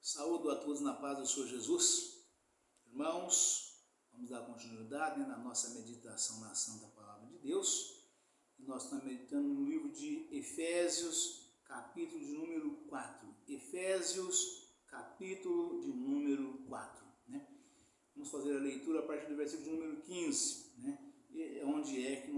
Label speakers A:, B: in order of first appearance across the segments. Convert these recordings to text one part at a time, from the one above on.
A: Saúdo a todos na paz do Senhor Jesus. Irmãos, vamos dar continuidade na nossa meditação na Santa Palavra de Deus. E nós estamos meditando no livro de Efésios, capítulo de número 4. Efésios, capítulo de número 4. Vamos fazer a leitura a partir do versículo de número 15, onde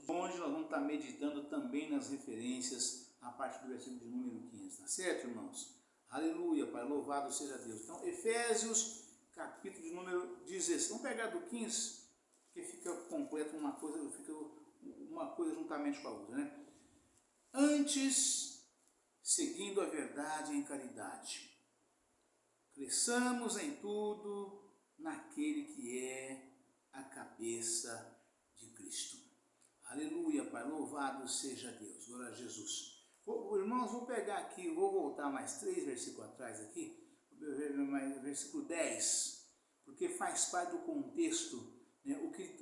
A: nós vamos estar meditando também nas referências a partir do versículo de número 15. Tá certo, irmãos? Aleluia, Pai, louvado seja Deus. Então, Efésios, capítulo de número 16. Vamos pegar do 15, que fica completo uma coisa juntamente com a outra, Antes, seguindo a verdade em caridade, cresçamos em tudo naquele que é a cabeça de Cristo. Aleluia, Pai, louvado seja Deus. Glória a Jesus. Irmãos, vou pegar aqui, vou voltar mais 3 versículos atrás aqui, versículo 10, porque faz parte do contexto,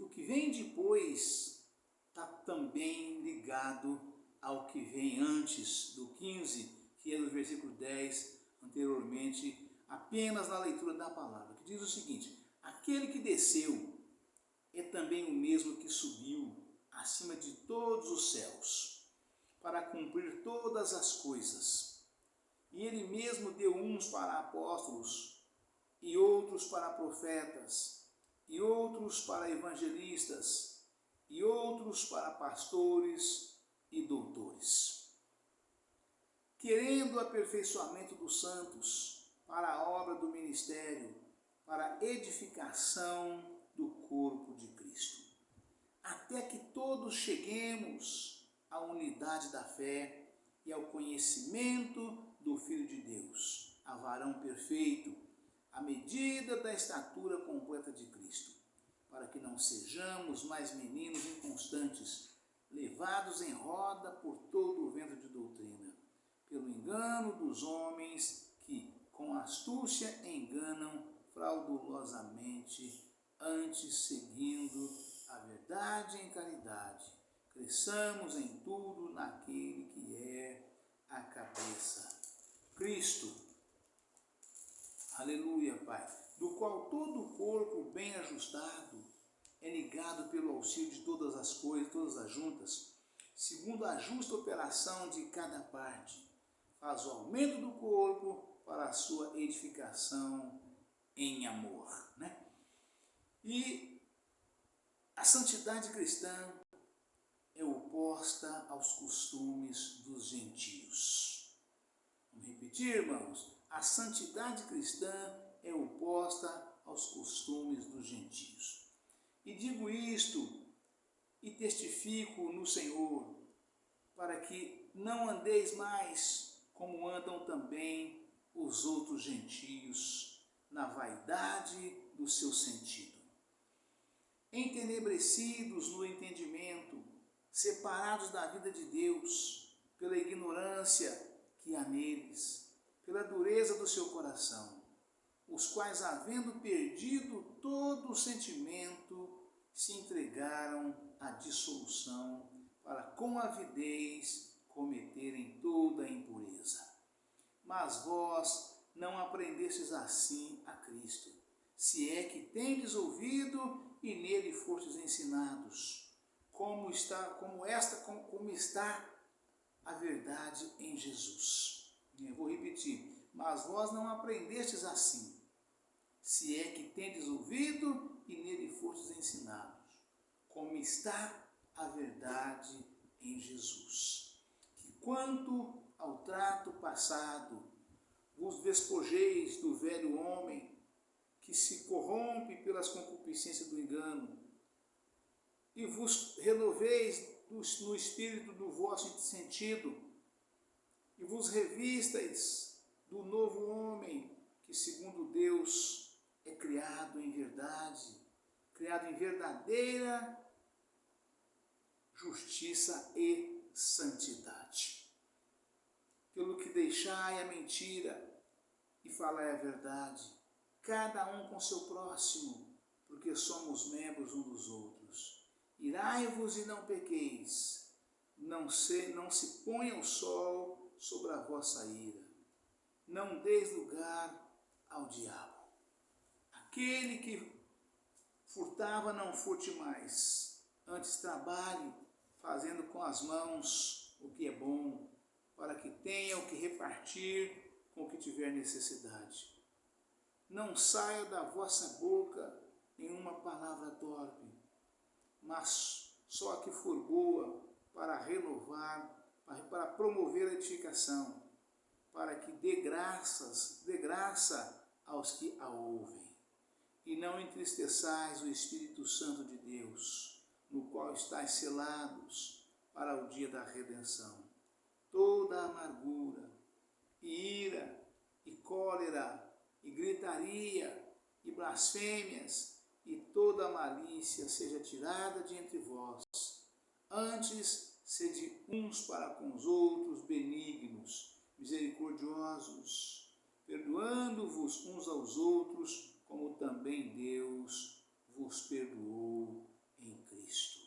A: o que vem depois está também ligado ao que vem antes do 15, que é do versículo 10, anteriormente, apenas na leitura da palavra, que diz o seguinte: aquele que desceu é também o mesmo que subiu acima de todos os céus, para cumprir todas as coisas. E ele mesmo deu uns para apóstolos, e outros para profetas, e outros para evangelistas, e outros para pastores e doutores, querendo o aperfeiçoamento dos santos para a obra do ministério, para a edificação do corpo de Cristo, até que todos cheguemos à unidade da fé e ao conhecimento do Filho de Deus, a varão perfeito, à medida da estatura completa de Cristo, para que não sejamos mais meninos inconstantes, levados em roda por todo o vento de doutrina, pelo engano dos homens que, com astúcia, enganam fraudulosamente, antes seguindo a verdade em caridade, cresçamos em tudo naquele que é a cabeça, Cristo. Aleluia, Pai. Do qual todo o corpo bem ajustado é ligado pelo auxílio de todas as coisas, todas as juntas, segundo a justa operação de cada parte, faz o aumento do corpo para a sua edificação em amor, E a santidade cristã é oposta aos costumes dos gentios. Vamos repetir, irmãos? A santidade cristã é oposta aos costumes dos gentios. E digo isto e testifico no Senhor, para que não andeis mais como andam também os outros gentios, na vaidade do seu sentido, entenebrecidos no entendimento, separados da vida de Deus, pela ignorância que há neles, pela dureza do seu coração, os quais, havendo perdido todo o sentimento, se entregaram à dissolução, para com avidez cometerem toda a impureza. Mas vós não aprendestes assim a Cristo, se é que tendes ouvido e nele fostes ensinados, como está a verdade em Jesus. Eu vou repetir: mas vós não aprendestes assim, se é que tendes ouvido e nele fostes ensinados, como está a verdade em Jesus. Que quanto ao trato passado, vos despojeis do velho homem, que se corrompe pelas concupiscências do engano, e vos renoveis no espírito do vosso sentido, e vos revistais do novo homem, que segundo Deus é criado em verdade, criado em verdadeira justiça e santidade. Pelo que deixai a mentira e falai a verdade, cada um com seu próximo, porque somos membros uns dos outros. Irai-vos e não pequeis, não se ponha o sol sobre a vossa ira. Não deis lugar ao diabo. Aquele que furtava, não furte mais. Antes trabalhe, fazendo com as mãos o que é bom, para que tenha o que repartir com o que tiver necessidade. Não saia da vossa boca nenhuma palavra torpe, mas só a que for boa para renovar, para promover a edificação, para que dê graça aos que a ouvem. E não entristeçais o Espírito Santo de Deus, no qual estáis selados para o dia da redenção. Toda amargura, e ira, e cólera, e gritaria, e blasfêmias, e toda malícia seja tirada de entre vós. Antes, sede uns para com os outros benignos, misericordiosos, perdoando-vos uns aos outros, como também Deus vos perdoou em Cristo.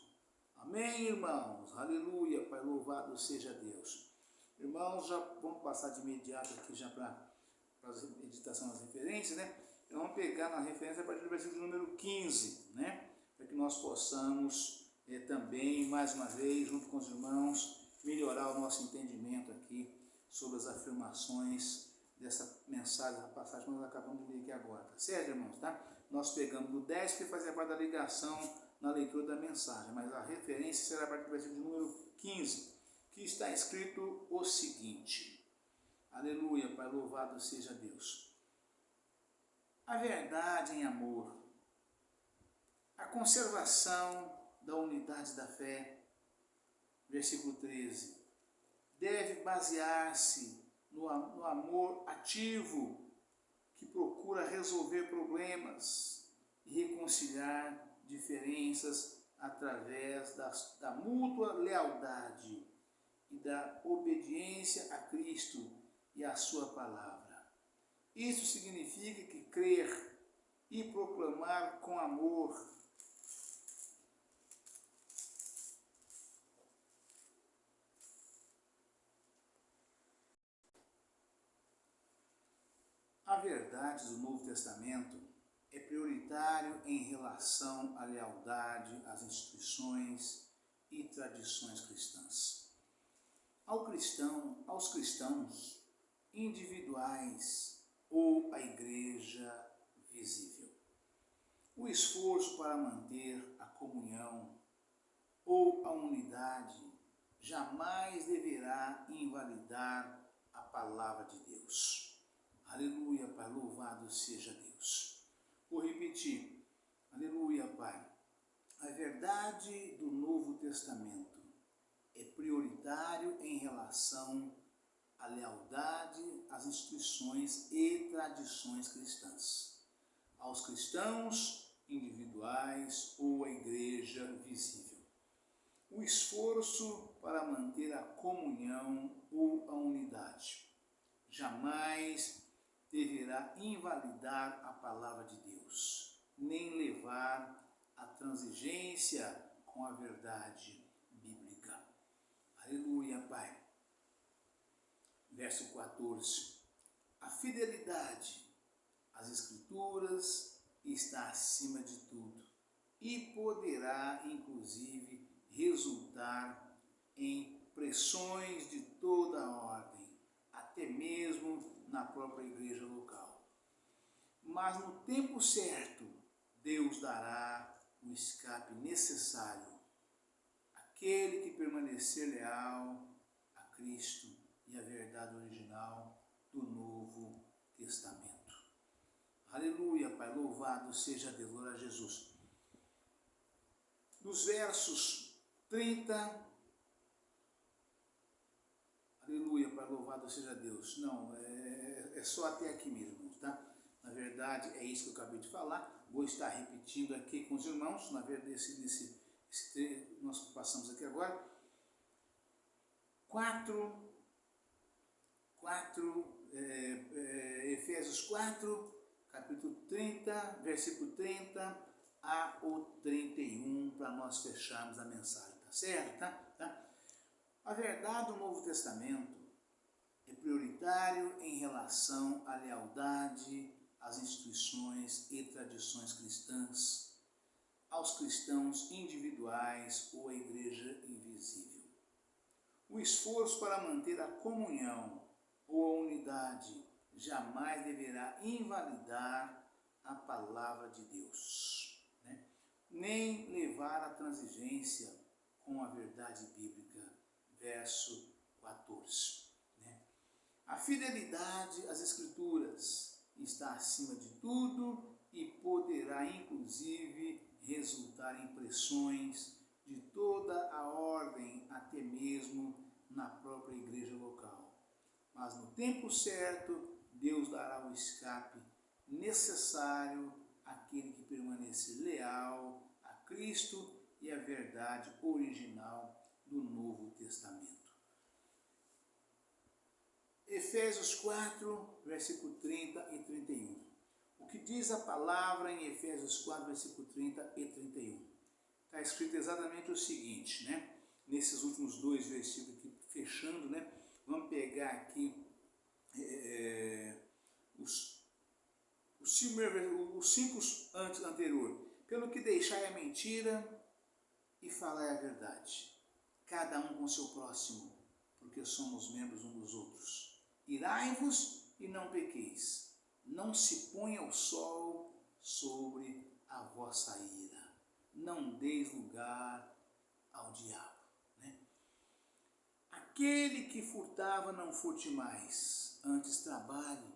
A: Amém, irmãos? Aleluia, Pai, louvado seja Deus. Irmãos, já vamos passar de imediato aqui já para a meditação das referências, né? Então, vamos pegar na referência a partir do versículo número 15, né? Para que nós possamos também, mais uma vez, junto com os irmãos, melhorar o nosso entendimento aqui sobre as afirmações dessa mensagem, da passagem que nós acabamos de ler aqui agora, tá certo, irmãos? Tá? Nós pegamos do 10, que fazia parte da ligação na leitura da mensagem, mas a referência será a partir do versículo número 15, que está escrito o seguinte: aleluia, Pai, louvado seja Deus. A verdade em amor, a conservação da unidade da fé, versículo 13, deve basear-se no amor ativo que procura resolver problemas e reconciliar diferenças através da mútua lealdade e da obediência a Cristo e a sua palavra. Isso significa que crer e proclamar com amor a verdade do Novo Testamento é prioritário em relação à lealdade às instituições e tradições cristãs. Aos cristãos individuais ou à igreja visível. O esforço para manter a comunhão ou a unidade jamais deverá invalidar a palavra de Deus. Aleluia, Pai, louvado seja Deus. Vou repetir. Aleluia, Pai. A verdade do Novo Testamento é prioritário em relação à lealdade às instituições e tradições cristãs, aos cristãos individuais ou à igreja visível. O esforço para manter a comunhão ou a unidade jamais deverá invalidar a palavra de Deus, nem levar à transigência com a verdade bíblica. Aleluia, Pai. Verso 14. A fidelidade às Escrituras está acima de tudo e poderá, inclusive, resultar em pressões de toda a ordem, até mesmo na própria igreja local. Mas no tempo certo, Deus dará o escape necessário àquele que permanecer leal a Cristo e à verdade original do Novo Testamento. Aleluia, Pai, louvado seja Deus, glória a Jesus. Nos versos 30, aleluia, Pai, louvado seja Deus. Não, é só até aqui mesmo, tá? Na verdade, é isso que eu acabei de falar. Vou estar repetindo aqui com os irmãos, na verdade, nós passamos aqui agora. Efésios 4, capítulo 30, versículo 30 ao 31, para nós fecharmos a mensagem, tá certo? Tá? A verdade do Novo Testamento é prioritário em relação à lealdade às instituições e tradições cristãs, aos cristãos individuais ou à igreja invisível. O esforço para manter a comunhão ou a unidade jamais deverá invalidar a palavra de Deus, né? Nem levar à transigência com a verdade bíblica. Verso 14. Né? A fidelidade às Escrituras está acima de tudo e poderá, inclusive, resultar em pressões de toda a ordem, até mesmo na própria igreja local. Mas no tempo certo, Deus dará o escape necessário àquele que permanecer leal a Cristo e à verdade original do Novo Testamento. Efésios 4, versículo 30 e 31. O que diz a palavra em Efésios 4, versículo 30 e 31? Está escrito exatamente o seguinte, né? Nesses últimos dois versículos aqui, fechando, né? Vamos pegar aqui os cinco anterior. Pelo que deixai a mentira e falai a verdade, cada um com seu próximo, porque somos membros uns dos outros. Irai-vos e não pequeis, não se ponha o sol sobre a vossa ira, não deis lugar ao diabo. Né? Aquele que furtava não furte mais, antes trabalhe,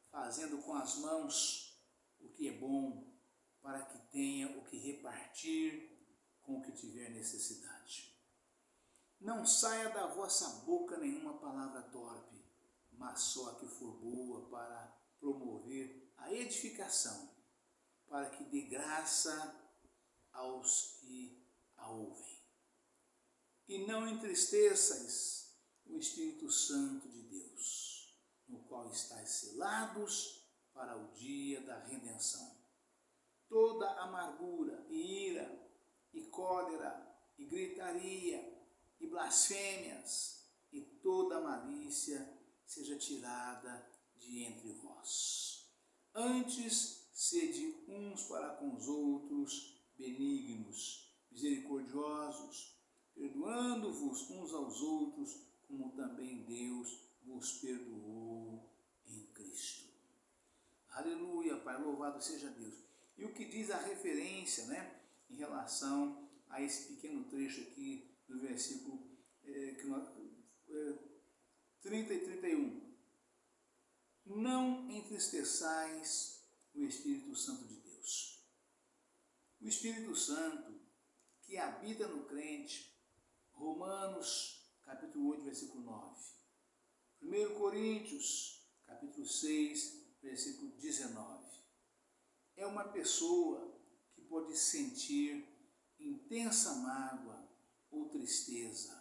A: fazendo com as mãos o que é bom, para que tenha o que repartir com o que tiver necessidade. Não saia da vossa boca nenhuma palavra torpe, mas só a que for boa para promover a edificação, para que dê graça aos que a ouvem. E não entristeçais o Espírito Santo de Deus, no qual estáis selados para o dia da redenção. Toda amargura, e ira, e cólera, e gritaria, e blasfêmias, e toda malícia seja tirada de entre vós. Antes, sede uns para com os outros benignos, misericordiosos, perdoando-vos uns aos outros, como também Deus vos perdoou em Cristo. Aleluia, Pai, louvado seja Deus. E o que diz a referência, né, em relação a esse pequeno trecho aqui do versículo 30 e 31. Não entristeçais o Espírito Santo de Deus. O Espírito Santo que habita no crente, Romanos capítulo 8, versículo 9. 1 Coríntios capítulo 6, versículo 19. É uma pessoa que pode sentir intensa mágoa ou tristeza,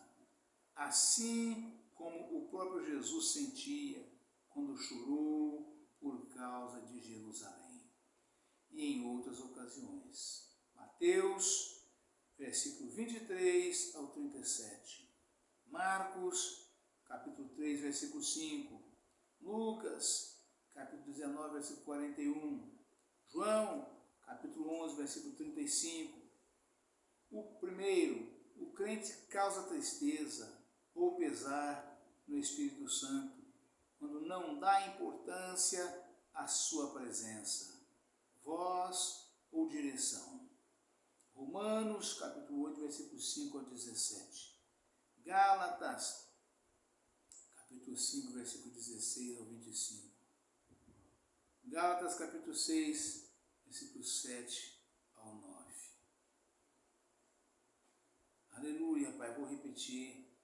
A: assim como o próprio Jesus sentia quando chorou por causa de Jerusalém. E em outras ocasiões. Mateus, versículo 23 ao 37. Marcos, capítulo 3, versículo 5. Lucas, capítulo 19, versículo 41. João, capítulo 11, versículo 35. O primeiro, o crente causa tristeza ou pesar no Espírito Santo quando não dá importância à sua presença, voz ou direção. Romanos, capítulo 8, versículo 5 ao 17. Gálatas, capítulo 5, versículo 16 ao 25. Gálatas, capítulo 6, versículo 7 ao 9. Aleluia, Pai, vou repetir,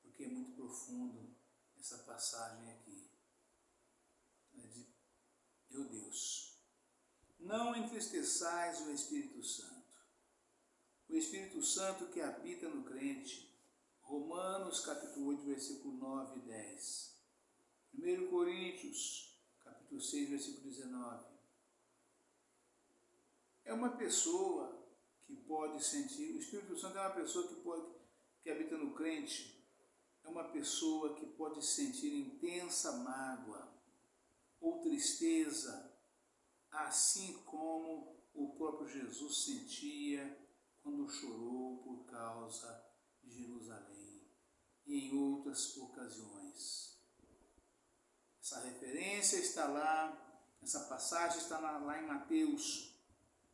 A: porque é muito profundo essa passagem aqui. Meu Deus, não entristeçais o Espírito Santo. O Espírito Santo que habita no crente, Romanos capítulo 8, versículo 9 e 10. 1 Coríntios, capítulo 6, versículo 19. É uma pessoa que pode sentir, o Espírito Santo é uma pessoa que habita no crente, é uma pessoa que pode sentir intensa mágoa ou tristeza assim como o próprio Jesus sentia quando chorou por causa de Jerusalém e em outras ocasiões. Essa referência está lá, essa passagem está lá em Mateus,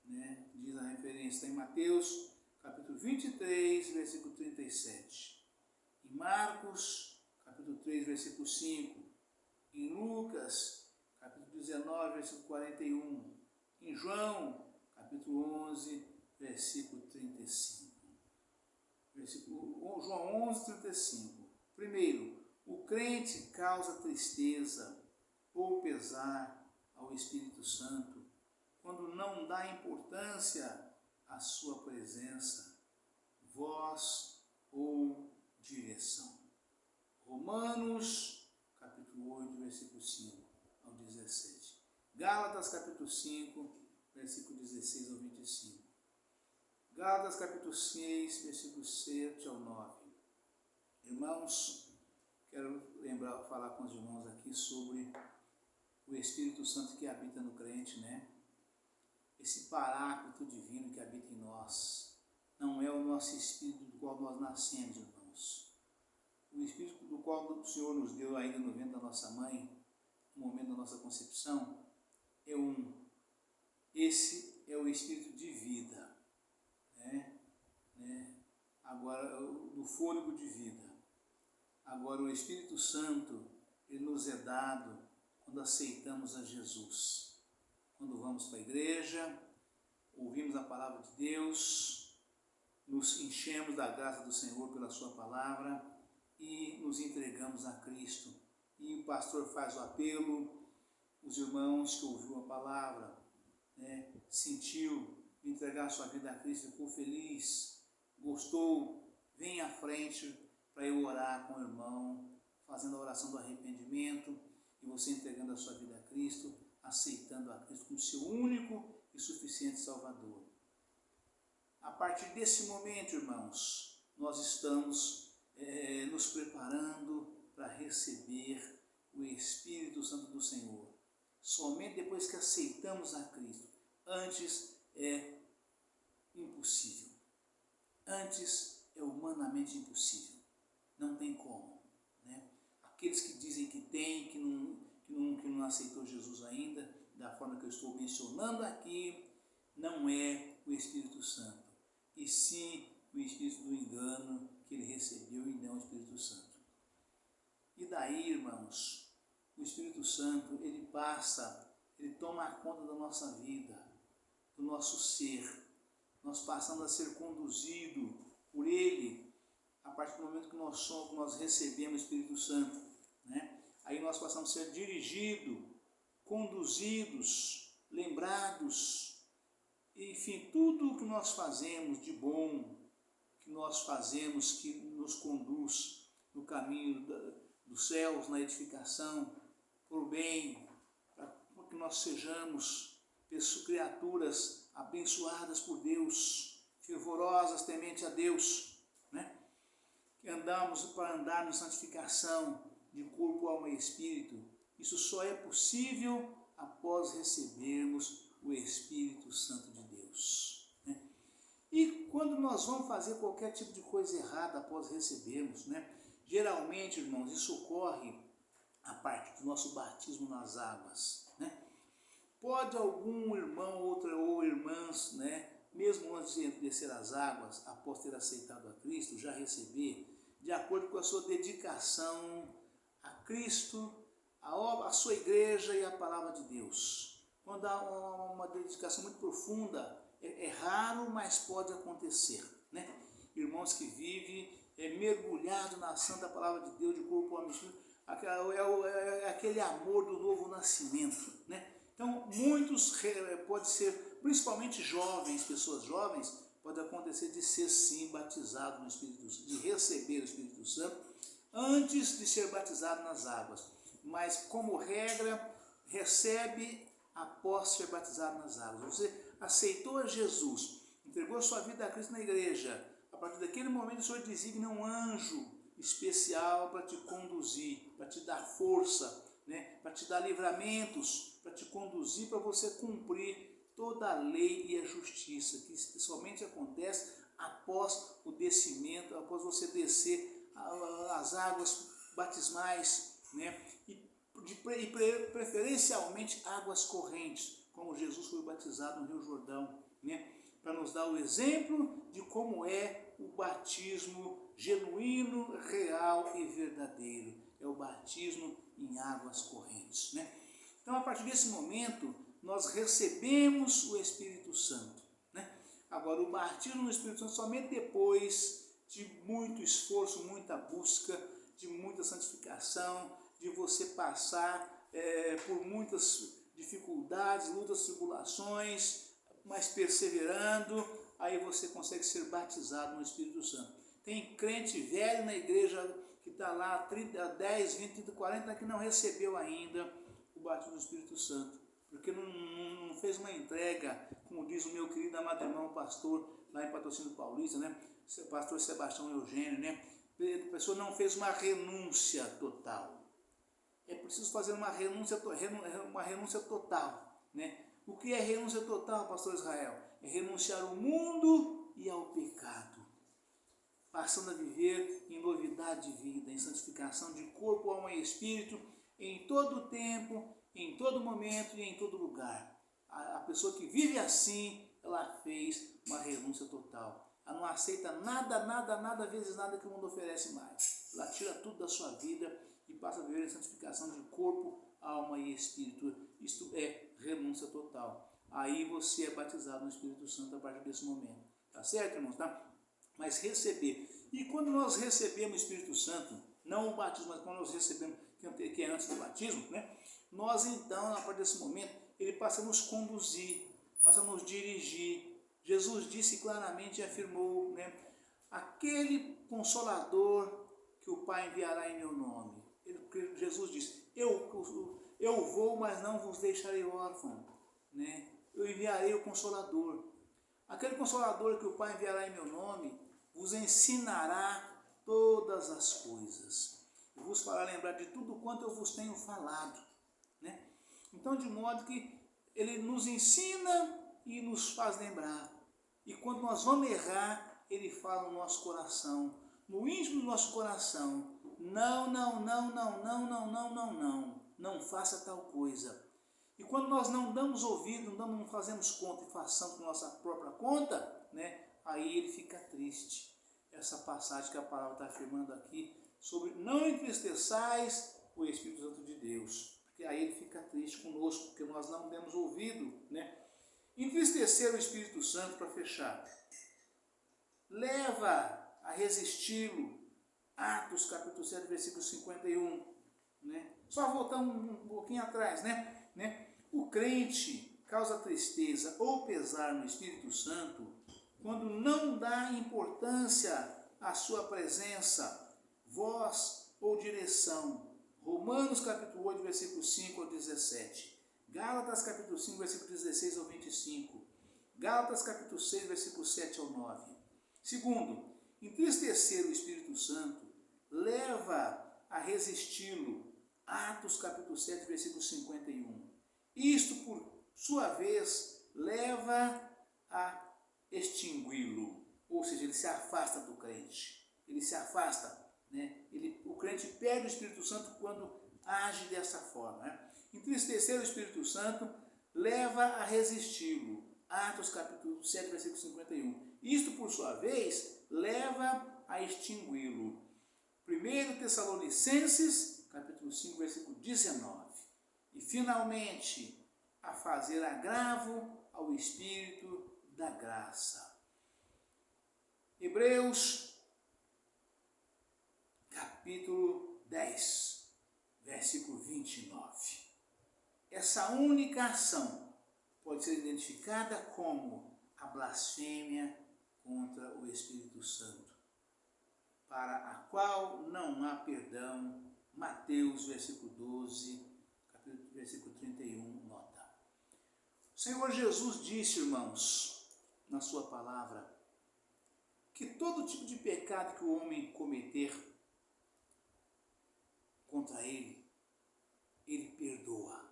A: né? Diz a referência, está em Mateus, capítulo 23, versículo 37. Em Marcos, capítulo 3, versículo 5. Em Lucas, capítulo 19, versículo 41. Em João, capítulo 11, versículo 35. João 11, 35. Primeiro, o crente causa tristeza ou pesar ao Espírito Santo quando não dá importância à sua presença, voz ou direção. Romanos, capítulo 8, versículo 5 ao 17. Gálatas, capítulo 5, versículo 16 ao 25. Gálatas, capítulo 6, versículo 7 ao 9. Irmãos, quero falar com os irmãos aqui sobre o Espírito Santo que habita no crente, né? Esse paráclito divino que habita em nós. Não é o nosso Espírito do qual nós nascemos, irmãos. O Espírito do qual o Senhor nos deu ainda no ventre da nossa mãe, no momento da nossa concepção, é um. Esse é o Espírito de vida, né? Agora, do fôlego de vida. Agora, o Espírito Santo, ele nos é dado quando aceitamos a Jesus. Quando vamos para a igreja, ouvimos a palavra de Deus, nos enchemos da graça do Senhor pela sua palavra e nos entregamos a Cristo. E o pastor faz o apelo, os irmãos que ouviram a palavra, né, sentiu entregar a sua vida a Cristo, ficou feliz, gostou, vem à frente para eu orar com o irmão, fazendo a oração do arrependimento, e você entregando a sua vida a Cristo, aceitando a Cristo como seu único e suficiente Salvador. A partir desse momento, irmãos, nós estamos nos preparando para receber o Espírito Santo do Senhor. Somente depois que aceitamos a Cristo. Antes é impossível. Antes é humanamente impossível. Não tem como, né? Aqueles que dizem que tem, que não aceitou Jesus ainda, da forma que eu estou mencionando aqui, não é o Espírito Santo, e sim o Espírito do engano que ele recebeu e não o Espírito Santo. E daí, irmãos, o Espírito Santo, ele toma conta da nossa vida, do nosso ser. Nós passamos a ser conduzidos por ele a partir do momento que nós recebemos o Espírito Santo, né? Aí nós passamos a ser dirigidos, conduzidos, lembrados, enfim, tudo o que nós fazemos de bom, que nós fazemos, que nos conduz no caminho dos céus, na edificação, por bem, para que nós sejamos criaturas abençoadas por Deus, fervorosas, temente a Deus, né? Que andamos para andar em santificação de corpo, alma e espírito. Isso só é possível após recebermos o Espírito Santo de Deus, né? E quando nós vamos fazer qualquer tipo de coisa errada após recebermos, né? Geralmente, irmãos, isso ocorre a partir do nosso batismo nas águas, né? Pode algum irmão ou irmãs, né, mesmo antes de descer as águas, após ter aceitado a Cristo, já receber, de acordo com a sua dedicação a Cristo, a sua igreja e a palavra de Deus. Quando há uma dedicação muito profunda, é raro, mas pode acontecer, né? Irmãos que vivem mergulhados na santa palavra de Deus, de corpo, alma e espírito, aquele amor do novo nascimento, né? Então, muitos, pode ser, principalmente jovens, pessoas jovens, pode acontecer de ser sim batizado no Espírito Santo, de receber o Espírito Santo, antes de ser batizado nas águas. Mas, como regra, recebe após ser batizado nas águas. Você aceitou a Jesus, entregou a sua vida a Cristo na igreja. A partir daquele momento, o Senhor designa um anjo especial para te conduzir, para te dar força, né? Para te dar livramentos, para te conduzir para você cumprir toda a lei e a justiça, que somente acontece após o descimento, após você descer as águas batismais, né? Preferencialmente águas correntes, como Jesus foi batizado no Rio Jordão, né? Para nos dar o exemplo de como é o batismo genuíno, real e verdadeiro. É o batismo em águas correntes, né? Então, a partir desse momento, nós recebemos o Espírito Santo, né? Agora, o batismo no Espírito Santo somente depois de muito esforço, muita busca, de muita santificação, de você passar por muitas dificuldades, lutas, tribulações, mas perseverando, aí você consegue ser batizado no Espírito Santo. Tem crente velho na igreja que está lá há 10, 20, 30, 40 que não recebeu ainda o batismo do Espírito Santo, porque não fez uma entrega, como diz o meu querido amado irmão pastor lá em Patrocínio Paulista, né? Pastor Sebastião Eugênio, né? A pessoa não fez uma renúncia total. É preciso fazer uma renúncia total, né? O que é renúncia total, pastor Israel? É renunciar ao mundo e ao pecado, passando a viver em novidade de vida, em santificação de corpo, alma e espírito, em todo o tempo, em todo momento e em todo lugar. A pessoa que vive assim, ela fez uma renúncia total. Ela não aceita nada vezes nada que o mundo oferece mais. Ela tira tudo da sua vida e passa a viver em santificação de corpo, alma e espírito. Isto é renúncia total. Aí você é batizado no Espírito Santo a partir desse momento. Tá certo, irmãos? Tá? Mas receber. E quando nós recebemos o Espírito Santo, não o batismo, mas quando nós recebemos, que é antes do batismo, né? Nós então, a partir desse momento, ele passa a nos conduzir, passa a nos dirigir. Jesus disse claramente e afirmou, né? Aquele Consolador que o Pai enviará em meu nome. Jesus disse, eu vou, mas não vos deixarei órfão, né? Eu enviarei o Consolador. Aquele Consolador que o Pai enviará em meu nome vos ensinará todas as coisas. E vos fará lembrar de tudo quanto eu vos tenho falado, né? Então, de modo que ele nos ensina e nos faz lembrar. E quando nós vamos errar, ele fala no nosso coração, no íntimo do nosso coração, não faça tal coisa. E quando nós não damos ouvido, não fazemos conta e façamos por nossa própria conta, né? Aí ele fica triste. Essa passagem que a palavra está afirmando aqui, sobre não entristeçais o Espírito Santo de Deus. Porque aí ele fica triste conosco, porque nós não demos ouvido, né? Entristecer o Espírito Santo, para fechar, leva a resisti-lo. Atos capítulo 7, versículo 51. Né? Só voltando um pouquinho atrás, né? O crente causa tristeza ou pesar no Espírito Santo quando não dá importância à sua presença, voz ou direção. Romanos capítulo 8, versículo 5 ao 17. Gálatas capítulo 5, versículo 16 ao 25. Gálatas capítulo 6, versículo 7 ao 9. Segundo, entristecer o Espírito Santo leva a resisti-lo. Atos capítulo 7, versículo 51. Isto, por sua vez, leva a extingui-lo. Ou seja, ele se afasta do crente. Ele se afasta, né? O crente perde o Espírito Santo quando age dessa forma, né? Entristecer o Espírito Santo leva a resisti-lo. Atos capítulo 7, versículo 51. Isto, por sua vez, leva a extingui-lo. 1 Tessalonicenses, capítulo 5, versículo 19. E, finalmente, a fazer agravo ao Espírito da graça. Hebreus, capítulo 10, versículo 29. Essa única ação pode ser identificada como a blasfêmia contra o Espírito Santo, para a qual não há perdão. Mateus, versículo 12, capítulo, versículo 31, nota. O Senhor Jesus disse, irmãos, na sua palavra, que todo tipo de pecado que o homem cometer contra ele, ele perdoa.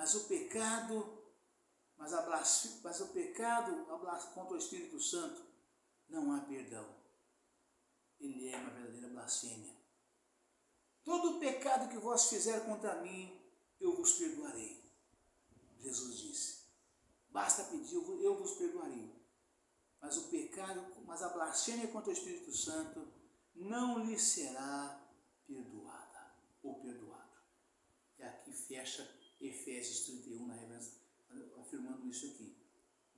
A: Mas o pecado contra o Espírito Santo, não há perdão. Ele é uma verdadeira blasfêmia. Todo o pecado que vós fizer contra mim, eu vos perdoarei. Jesus disse. Basta pedir, eu vos perdoarei. Mas a blasfêmia contra o Espírito Santo não lhe será perdoada ou perdoado. E aqui fecha Efésios 31, na revelação, afirmando isso aqui.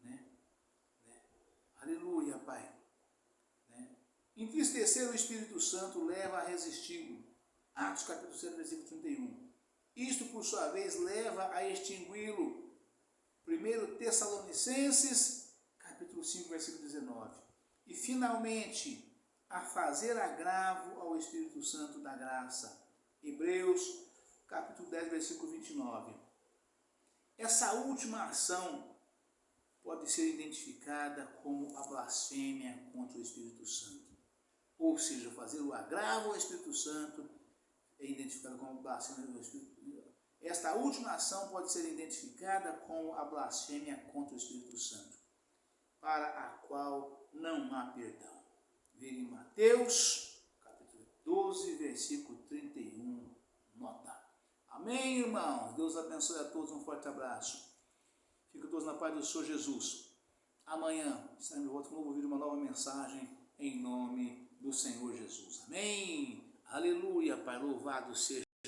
A: Né? Aleluia, Pai. Né? Entristecer o Espírito Santo leva a resisti-lo. Atos capítulo 7, versículo 31. Isto, por sua vez, leva a extingui-lo. 1 Tessalonicenses, capítulo 5, versículo 19. E, finalmente, a fazer agravo ao Espírito Santo da graça. Hebreus, capítulo 10, versículo 29. Essa última ação pode ser identificada como a blasfêmia contra o Espírito Santo. Ou seja, fazer o agravo ao Espírito Santo é identificado como blasfêmia do Espírito Santo. Esta última ação pode ser identificada como a blasfêmia contra o Espírito Santo, para a qual não há perdão. Ver em Mateus, capítulo 12, versículo 31, nota. Amém, irmãos? Deus abençoe a todos, um forte abraço. Fiquem todos na paz do Senhor Jesus. Amanhã estaremos de volta com um novo vídeo, uma nova mensagem, em nome do Senhor Jesus. Amém? Aleluia, Pai, louvado seja.